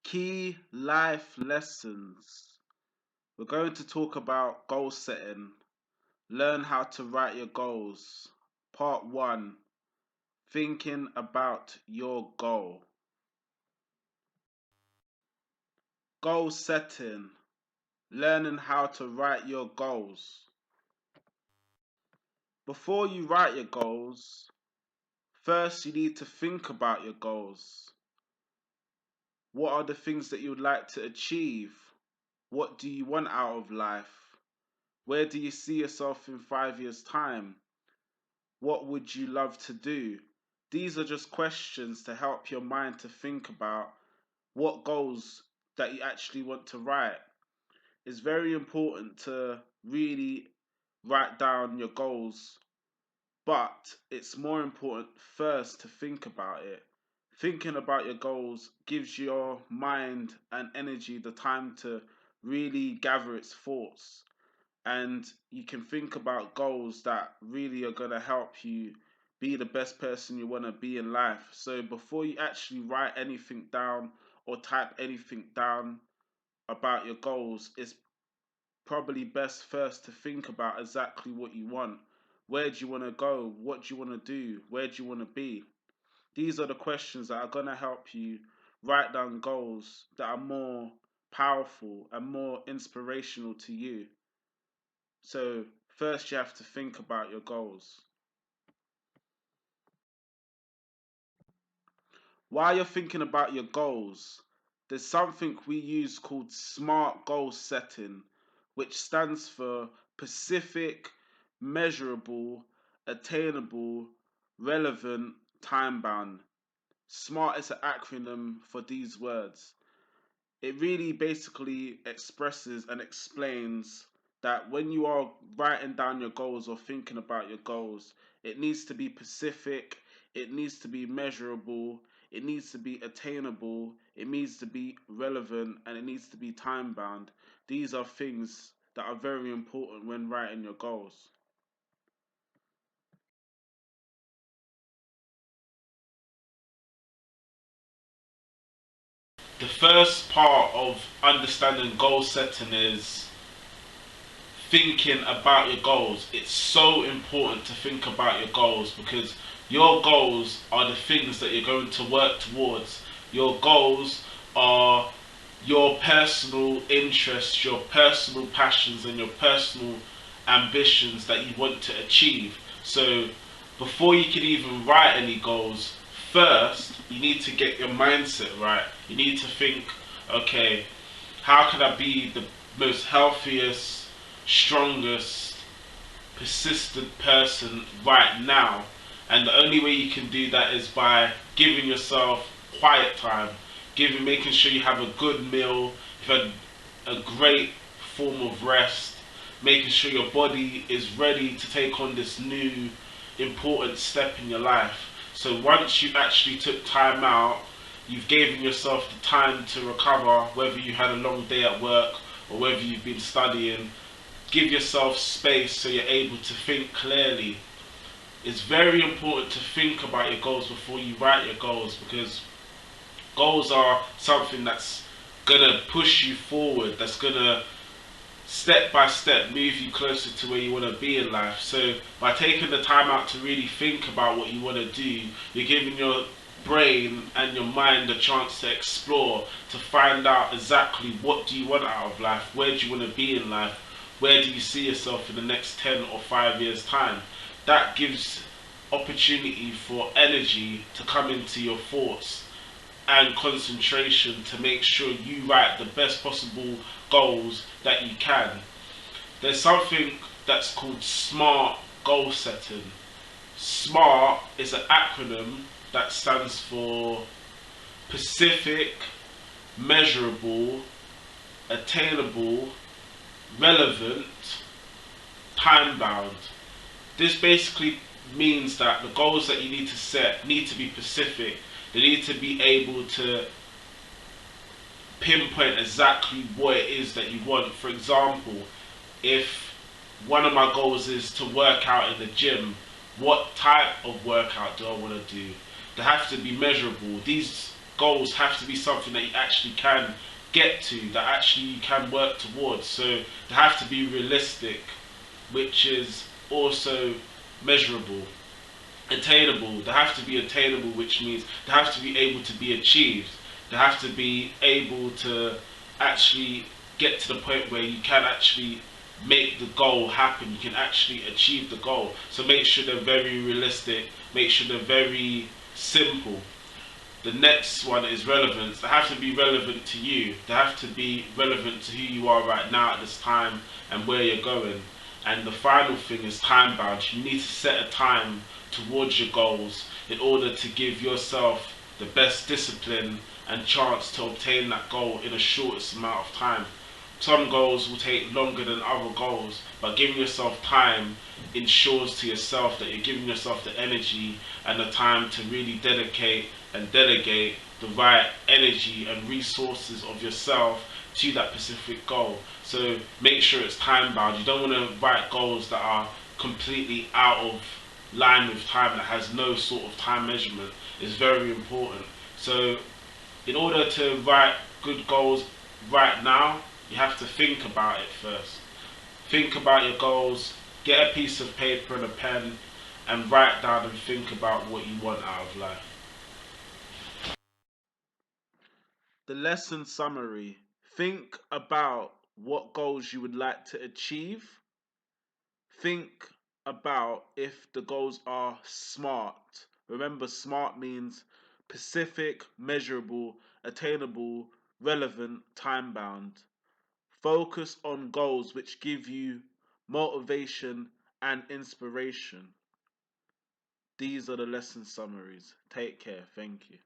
Key life lessons. We're going to talk about goal setting. Learn how to write your goals. Part 1. Thinking about your goal. Goal setting. Learning how to write your goals. Before you write your goals, first you need to think about your goals. What are the things that you would like to achieve? What do you want out of life? Where do you see yourself in 5 years' time? What would you love to do? These are just questions to help your mind to think about what goals that you actually want to write. It's very important to really write down your goals, but it's more important first to think about it. Thinking about your goals gives your mind and energy the time to really gather its thoughts, and you can think about goals that really are going to help you be the best person you want to be in life. So before you actually write anything down or type anything down about your goals, it's probably best first to think about exactly what you want. Where do you want to go? What do you want to do? Where do you want to be? These are the questions that are going to help you write down goals that are more powerful and more inspirational to you. So, first, you have to think about your goals. While you're thinking about your goals, there's something we use called SMART goal setting, which stands for specific, measurable, attainable, relevant, time bound. SMART is an acronym for these words. It really basically expresses and explains that when you are writing down your goals or thinking about your goals, it needs to be specific, it needs to be measurable, it needs to be attainable, it needs to be relevant, and it needs to be time bound. These are things that are very important when writing your goals. The first part of understanding goal setting is thinking about your goals. It's so important to think about your goals because your goals are the things that you're going to work towards. Your goals are your personal interests, your personal passions, and your personal ambitions that you want to achieve. So, before you can even write any goals, first you need to get your mindset right. You need to think, okay, how can I be the most healthiest, strongest, persistent person right now? And the only way you can do that is by giving yourself quiet time, making sure you have a good meal, you've had a great form of rest, making sure your body is ready to take on this new important step in your life. So once you actually took time out, you've given yourself the time to recover, whether you had a long day at work or whether you've been studying. Give yourself space so you're able to think clearly. It's very important to think about your goals before you write your goals, because goals are something that's gonna push you forward, that's gonna step by step move you closer to where you want to be in life. So by taking the time out to really think about what you want to do, you're giving your brain and your mind a chance to explore, to find out exactly what do you want out of life, where do you want to be in life, where do you see yourself in the next 10 or 5 years time. That gives opportunity for energy to come into your thoughts and concentration to make sure you write the best possible goals that you can. There's something that's called SMART goal setting. SMART is an acronym that stands for specific, measurable, attainable, relevant, time bound. This basically means that the goals that you need to set need to be specific. They need to be able to pinpoint exactly what it is that you want. For example, if one of my goals is to work out in the gym, what type of workout do I want to do? They have to be measurable. These goals have to be something that you actually can get to, that actually you can work towards. So they have to be realistic, which is also measurable. Attainable, they have to be attainable, which means they have to be able to be achieved. They have to be able to actually get to the point where you can actually make the goal happen. You can actually achieve the goal. So make sure they're very realistic, make sure they're very simple. The next one is relevance. They have to be relevant to you. They have to be relevant to who you are right now at this time and where you're going. And the final thing is time bound. You need to set a time towards your goals in order to give yourself the best discipline and chance to obtain that goal in the shortest amount of time. Some goals will take longer than other goals, but giving yourself time ensures to yourself that you're giving yourself the energy and the time to really dedicate and delegate the right energy and resources of yourself to that specific goal. So make sure it's time bound. You don't want to write goals that are completely out of line with time, that has no sort of time measurement. It's very important. So in order to write good goals right now, you have to think about it first. Think about your goals, get a piece of paper and a pen, and write down and think about what you want out of life. The lesson summary. Think about what goals you would like to achieve. Think about if the goals are SMART. Remember, SMART means specific, measurable, attainable, relevant, time bound. Focus on goals which give you motivation and inspiration. These are the lesson summaries. Take care. Thank you.